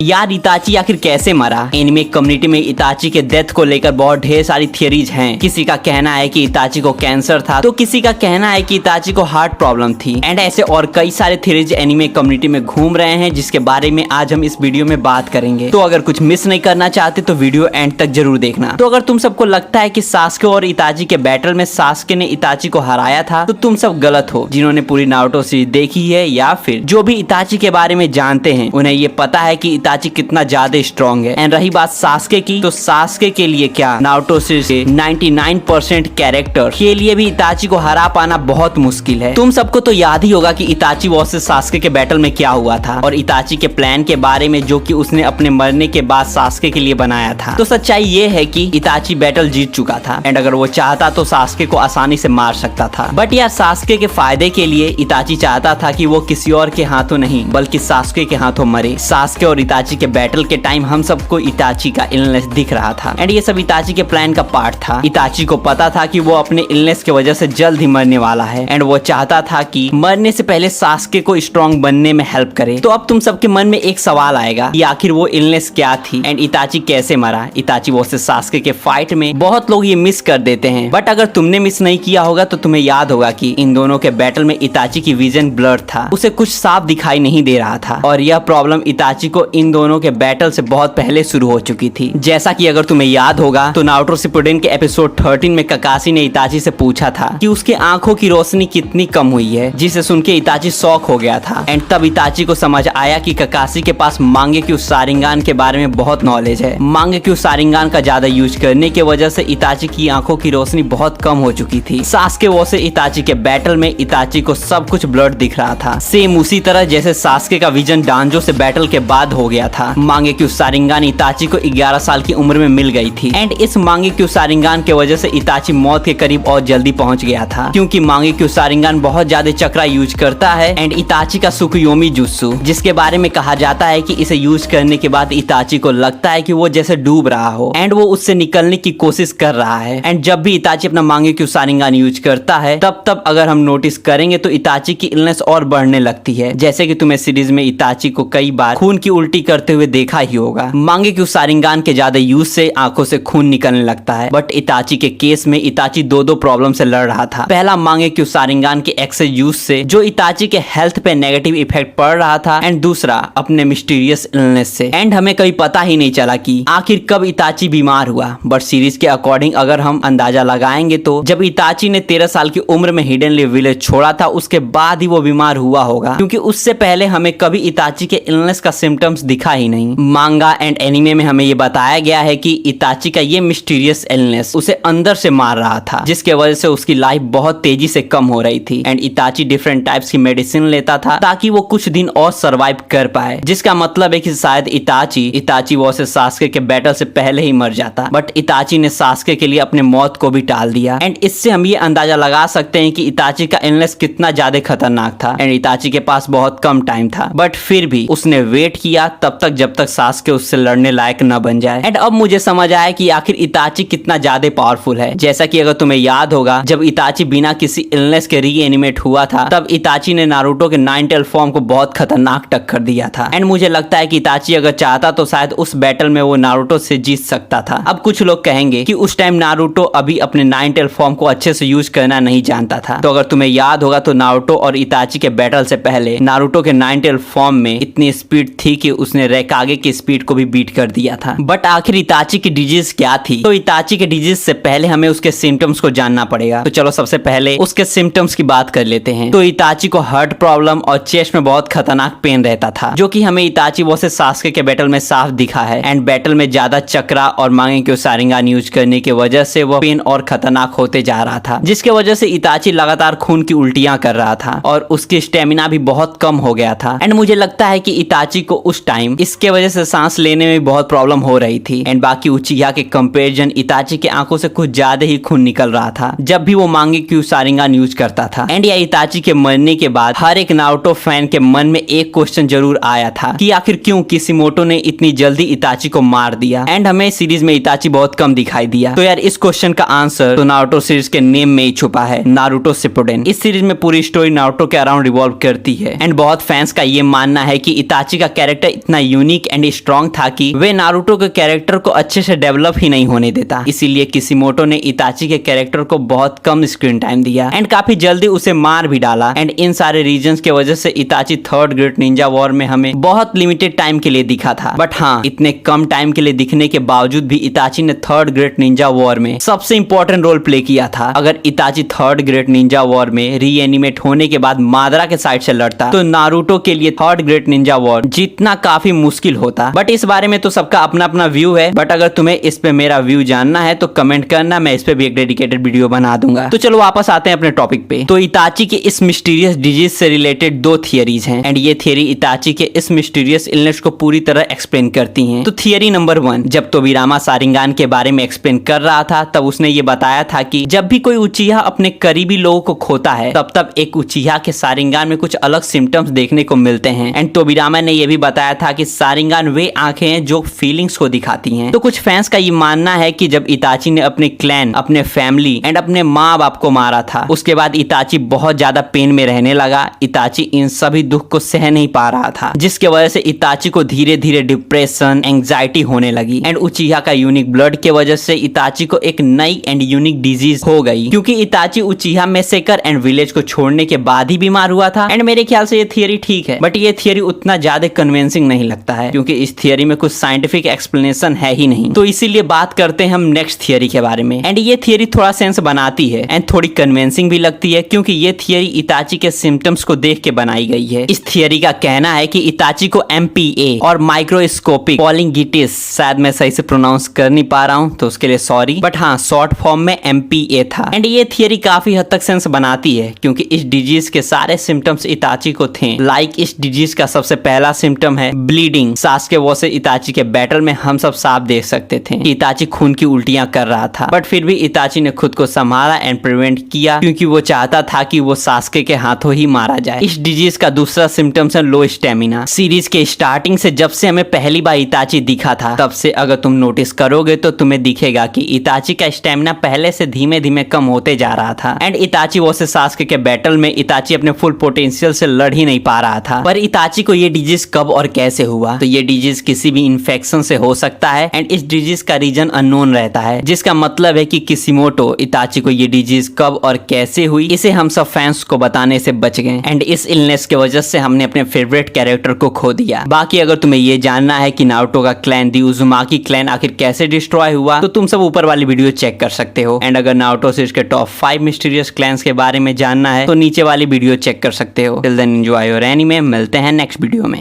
यार इताची आखिर कैसे मरा? एनिमे कम्युनिटी में इताची के डेथ को लेकर बहुत ढेर सारी थियरीज हैं। किसी का कहना है कि इताची को कैंसर था, तो किसी का कहना है कि इताची को हार्ट प्रॉब्लम थी, एंड ऐसे और कई सारे थियरीज एनिमे कम्युनिटी में घूम रहे हैं, जिसके बारे में आज हम इस वीडियो में बात करेंगे। तो अगर कुछ मिस नहीं करना चाहते तो वीडियो एंड तक जरूर देखना। तो अगर तुम सबको लगता है कि सास्के और इताची के बैटल में सास्के ने इताची को हराया था, तो तुम सब गलत हो। जिन्होंने पूरी नारुतो सीरीज देखी है या फिर जो भी इताची के बारे में जानते हैं, उन्हें ये पता है कि इताची कितना ज्यादा स्ट्रॉन्ग है। एंड रही बात सास्के की, तो सास्के के लिए क्या नारुतो सीरीज के 99% कैरेक्टर के लिए भी इताची को हरा पाना बहुत मुश्किल है। तुम सबको तो याद ही होगा कि इताची वर्सेस सास्के के बैटल में क्या हुआ था, और इताची के प्लान के बारे में जो कि उसने अपने मरने के बाद सास्के के लिए बनाया था। तो सच्चाई ये है कि इताची बैटल जीत चुका था, एंड अगर वो चाहता तो सास्के को आसानी से मार सकता था। बट यार सास्के के फायदे के लिए इताची चाहता था कि वो किसी और के हाथों नहीं बल्कि सास्के के हाथों मरे। सास्के और इताची के बैटल के टाइम हम सबको इताची का इलनेस दिख रहा था, एंड ये सब इताची के प्लान का पार्ट था। इताची को पता था कि वो अपने इलनेस की वजह से जल्द ही मरने वाला है, एंड वो चाहता था कि मरने से पहले सास्के को स्ट्रॉन्ग बनने में हेल्प करे। तो अब तुम सबके मन में एक सवाल आएगा कि आखिर वो इलनेस क्या थी एंड इताची कैसे मरा। इताची वर्सेस सास्के के फाइट में बहुत लोग ये मिस कर देते हैं, बट अगर तुमने मिस नहीं किया होगा तो तुम्हें याद होगा कि इन दोनों के बैटल में इताची की विजन ब्लर था, उसे कुछ साफ दिखाई नहीं दे रहा था, और यह प्रॉब्लम इताची को इन दोनों के बैटल से बहुत पहले शुरू हो चुकी थी। जैसा कि अगर तुम्हें याद होगा तो नारुतो शिपुडेन के एपिसोड 13 में ककाशी ने इताची से पूछा था कि उसके आंखों की रोशनी कितनी कम हुई है, जिसे सुन के इताची शॉक हो गया था। एंड तब इताची को समझ आया कि ककाशी के पास मांगेक्यू शारिंगान के बारे में बहुत नॉलेज है। मांगेक्यू शारिंगान का ज्यादा यूज करने की वजह से इताची की आंखों की रोशनी बहुत कम हो चुकी थी। सास्के वर्सेस इताची के बैटल में इताची को सब कुछ ब्लड दिख रहा था, सेम उसी तरह जैसे सास्के का विजन डांजो से बैटल के बाद हो गया था। मांगेक्यू शारिंगान इताची को 11 साल की उम्र में मिल गई थी, एंड इस मांगेक्यू शारिंगान के वजह से इताची मौत के करीब और जल्दी पहुंच गया था, क्योंकि मांगेक्यू शारिंगान बहुत ज्यादा चक्रा यूज करता है। एंड इताची का सुकुयोमी जुत्सु, जिसके बारे में कहा जाता है कि इसे यूज करने के बाद इताची को लगता है कि वो जैसे डूब रहा हो, एंड वो उससे निकलने की कोशिश कर रहा है। एंड जब भी इताची अपना मांगेक्यू शारिंगान यूज करता है, तब अगर हम नोटिस करेंगे तो इताची की इलनेस और बढ़ने लगती है। जैसे कि तुम्हें सीरीज में इताची को कई बार खून की उल्टी करते हुए देखा ही होगा। मांगेक्यू शारिंगान के ज्यादा यूज से आंखों से खून निकलने लगता है। बट इताची के केस में इताची दो प्रॉब्लम से लड़ रहा था। पहला मांगेक्यू शारिंगान के एक्सेस यूज से, जो इताची के हेल्थ पे नेगेटिव इफेक्ट पड़ रहा था, एंड दूसरा अपने मिस्टीरियस इलनेस से। एंड हमें कभी पता ही नहीं चला कि आखिर कब इताची बीमार हुआ। बट सीरीज के अकॉर्डिंग अगर हम अंदाजा लगाएंगे तो जब इताची ने 13 साल की उम्र में हिडन लीफ विलेज छोड़ा था, उसके बाद ही वो बीमार हुआ होगा, क्योंकि उससे पहले हमें कभी इताची के इलनेस का सिम्टम्स दिखा ही नहीं। मांगा एंड एनिमे में हमें ये बताया गया है कि इताची का ये मिस्टीरियस इलनेस उसे अंदर से मार रहा था, जिसके वजह से उसकी लाइफ बहुत तेजी से कम हो रही थी। एंड इताची डिफरेंट टाइप्स की मेडिसिन लेता था ताकि वो कुछ दिन और सरवाइव कर पाए, जिसका मतलब है कि शायद इताची वर्सेस सास्के के बैटल से पहले ही मर जाता। बट इताची ने सास्के के लिए अपने मौत को भी टाल दिया, एंड इससे हम ये अंदाजा लगा सकते हैं कि इताची का इलनेस कितना ज्यादा खतरनाक था। एंड इताची के पास बहुत कम टाइम था, बट फिर भी उसने वेट किया तब तक जब तक सास्के उससे लड़ने लायक न बन जाए। एंड अब मुझे समझ आया कि आखिर इताची कितना ज्यादा पावरफुल है। जैसा कि अगर तुम्हें याद होगा, जब इताची बिना किसी इलनेस के रीएनिमेट हुआ था, तब इताची ने नारुतो के 9 टेल फॉर्म को बहुत खतरनाक टक्कर दिया था। एंड मुझे लगता है कि इताची अगर चाहता तो शायद उस बैटल में वो नारुतो से जीत सकता था। अब कुछ लोग कहेंगे कि उस टाइम नारुतो अभी अपने 9 टेल फॉर्म को अच्छे से यूज करना नहीं जानता था। तो अगर तुम्हें याद होगा तो नारुतो और इताची के बैटल से पहले नारुतो के 9 टेल फॉर्म में इतनी स्पीड थी कि उसने रेकागे की स्पीड को भी बीट कर दिया था। बट आखिर इताची की डिजीज क्या थी? तो इताची के डिजीज से पहले हमें उसके सिम्टम्स को जानना पड़ेगा। तो चलो सबसे पहले उसके सिम्टम्स की बात कर लेते हैं। तो इताची को हार्ट प्रॉब्लम और चेस्ट में बहुत खतरनाक पेन रहता था, जो कि हमें इताची वर्सेस सास्के के बैटल में साफ दिखा है। एंड बैटल में ज्यादा चक्रा और मांगेक्यू शारिंगान यूज करने की वजह से वो पेन और खतरनाक होते जा रहा था, जिसके वजह से इताची लगातार खून की उल्टियां कर रहा था, और उसकी स्टेमिना भी बहुत कम हो गया था। एंड मुझे लगता है कि इताची को उस टाइम इसके वजह से सांस लेने में बहुत प्रॉब्लम हो रही थी। एंड बाकी उचिहा के कंपैरिजन इताची के आंखों से कुछ ज्यादा ही खून निकल रहा था जब भी वो मांगेक्यू शारिंगान यूज करता था। एंड या इताची के मरने के बाद हर एक नारुतो फैन के मन में एक क्वेश्चन जरूर आया था कि आखिर क्यों किशिमोटो ने इतनी जल्दी इताची को मार दिया। एंड हमें सीरीज में इताची बहुत कम दिखाई दिया। तो यार इस क्वेश्चन का आंसर तो नारुतो सीरीज के नेम में ही छुपा है, नारुतो शिपुडेन। इस सीरीज में पूरी स्टोरी नारुतो के अराउंड रिवॉल्व करती है। एंड बहुत फैंस का ये मानना है कि इताची का कैरेक्टर इतना यूनिक एंड स्ट्रॉन्ग था कि वे नारुतो के कैरेक्टर को अच्छे से डेवलप ही नहीं होने देता। इसीलिए किशिमोटो ने इताची के कैरेक्टर को बहुत कम स्क्रीन टाइम दिया एंड काफी जल्दी उसे मार भी डाला। एंड इन सारे रीजंस की वजह से इताची थर्ड ग्रेट निंजा वॉर में हमें बहुत लिमिटेड टाइम के लिए दिखा था। बट हाँ, इतने कम टाइम के लिए दिखने के बावजूद भी इताची ने थर्ड ग्रेट निंजा वॉर में सबसे इंपॉर्टेंट रोल प्ले किया था। अगर इताची थर्ड ग्रेट निंजा वॉर में रीएनिमेट होने के बाद मादरा के साइड से लड़ता तो नारुतो के लिए थर्ड ग्रेट निंजा वॉर जीतना काफी मुश्किल होता। बट इस बारे में तो सबका अपना अपना व्यू है। बट अगर तुम्हें इस पे मेरा व्यू जानना है तो कमेंट करना, मैं इस पे भी एक डेडिकेटेड वीडियो बना दूंगा। तो चलो वापस आते हैं अपने टॉपिक पे। तो इताची के इस मिस्टीरियस डिजीज से रिलेटेड दो थियरीज हैं एंड ये थियरी इताची के इस मिस्टीरियस इलनेस को पूरी तरह एक्सप्लेन करती हैं। तो थियरी नंबर 1, जब तोबिरामा सारिंगान के बारे में एक्सप्लेन कर रहा था तब उसने ये बताया था कि जब भी कोई उचिहा अपने करीबी लोगों को खोता है तब एक उचिहा के सारिंगान में कुछ अलग सिम्टम्स देखने को मिलते हैं। एंड तोबिरामा ने यह भी बताया था कि सारिंगान वे आंखें हैं जो फीलिंग्स को दिखाती हैं। तो कुछ फैंस का ये मानना है कि जब इताची ने अपने क्लैन, अपने फैमिली एंड अपने माँ बाप को मारा था उसके बाद इताची बहुत ज्यादा पेन में रहने लगा। इताची इन सभी दुख को सह नहीं पा रहा था जिसकी वजह से इताची को धीरे धीरे डिप्रेशन, एंग्जाइटी होने लगी। एंड उचिहा का यूनिक ब्लड के वजह से इताची को एक नई एंड यूनिक डिजीज हो गई क्योंकि इताची उचिहा मैसेकर एंड विलेज को छोड़ने के बाद ही बीमार हुआ था। एंड मेरे ख्याल से ये थियरी ठीक है, बट ये थियरी उतना ज्यादा कन्विंसिंग नहीं लगता है क्योंकि इस थियरी में कुछ साइंटिफिक एक्सप्लेनेशन है ही नहीं। तो इसीलिए बात करते हैं हम नेक्स्ट थियरी के बारे में। एंड ये थियरी थोड़ा सेंस बनाती है एंड थोड़ी कन्विंसिंग भी लगती है क्योंकि ये थियरी इताची के सिम्टम्स को देख के बनाई गई है। इस थियरी का कहना है कि इताची को MPA और माइक्रोस्कोपिक पॉलिंगिटिस, शायद मैं सही से प्रोनाउंस कर नहीं पा रहा हूँ तो उसके लिए सॉरी, बट हाँ शॉर्ट फॉर्म में MPA था। एंड ये थियरी काफी हद तक सेंस बनाती है क्योंकि इस डिजीज के सारे सिम्टम्स इताची को थे। लाइक इस डिजीज का सबसे पहला सिम्टम है ब्लीडिंग। सास के वो से इताची के बैटल में हम सब साफ देख सकते थे कि इताची खून की उल्टियां कर रहा था, बट फिर भी इताची ने खुद को संभाला एंड प्रिवेंट किया क्योंकि वो चाहता था कि वो सास्के के हाथों ही मारा जाए। इस डिजीज का दूसरा सिम्टम्स है लो स्टेमिना। सीरीज के स्टार्टिंग से जब से हमें पहली बार इताची दिखा था तब से अगर तुम नोटिस करोगे तो तुम्हें दिखेगा कि इताची का स्टेमिना पहले से धीमे धीमे कम होते जा रहा था। एंड इताची वो से सास्के के बैटल में इताची अपने फुल पोटेंशियल से लड़ ही नहीं पा रहा था। पर इताची को ये डिजीज कब और कैसे हुआ? तो ये डिजीज किसी भी इन्फेक्शन से हो सकता है एंड इस डिजीज का रीजन अननोन रहता है, जिसका मतलब है कि किशिमोटो इताची को ये डिजीज कब और कैसे हुई इसे हम सब फैंस को बताने से बच गए। एंड इस इलनेस की वजह से हमने अपने फेवरेट कैरेक्टर को खो दिया। बाकी अगर तुम्हें ये जानना है कि नारुतो का क्लैन, दी उजुमाकी क्लैन आखिर कैसे डिस्ट्रॉय हुआ तो तुम सब ऊपर वाली वीडियो चेक कर सकते हो। एंड अगर नारुतो सीरीज के टॉप 5 मिस्टीरियस क्लैंस के बारे में जानना है तो नीचे वाली वीडियो चेक कर सकते हो। Till then enjoy your anime. मिलते हैं नेक्स्ट वीडियो में।